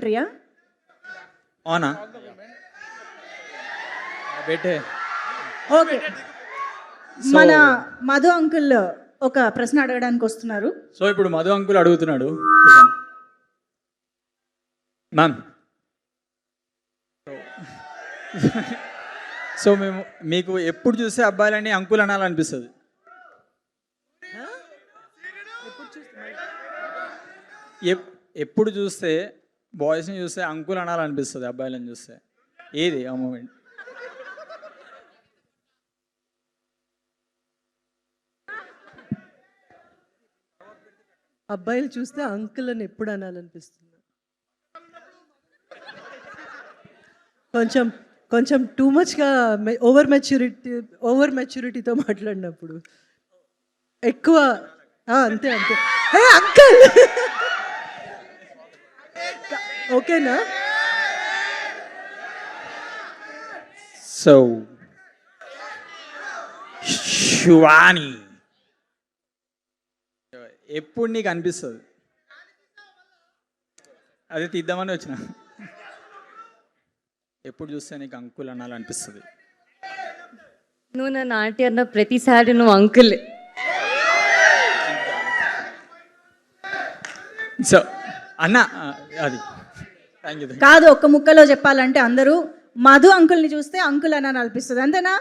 ప్రియా అవునా బెటే ఓకే మన మధు అంకుల్ ఒక ప్రశ్న అడగడానికి వస్తున్నారు. సో ఇప్పుడు మధు అంకుల్ అడుగుతున్నాడు మ్యామ్. సో మేము మీకు ఎప్పుడు చూస్తే అబ్బాయిలని అంకుల్ అనాలనిపిస్తుంది? ఎప్పుడు చూస్తే బాయ్స్ని చూస్తే అంకుల్ అనాలనిపిస్తుంది అబ్బాయిలను చూస్తే? ఏది ఆ మూమెంట్? అబ్బాయిలు చూస్తే అంకుల్ అని ఎప్పుడు అనాలనిపిస్తుంది? కొంచెం కొంచెం టూ మచ్గా ఓవర్ మెచ్యూరిటీతో మాట్లాడినప్పుడు ఎక్కువ అంతే అంతే. హే అంకుల్ ఓకేనా? సో శివాని ఎప్పుడు నీకు అనిపిస్తుంది? అది తీద్దామని వచ్చిన. ఎప్పుడు చూస్తే నీకు అంకుల్ అనాలనిపిస్తుంది? నువ్వు నా నాటి అన్న ప్రతిసారి నువ్వు అంకుల్. సో అన్న అది థ్యాంక్ యూ. కాదు, ఒక్క ముక్కలో చెప్పాలంటే అందరూ మధు అంకుల్ని చూస్తే అంకుల్ అని అనిపిస్తుంది, అంతేనా?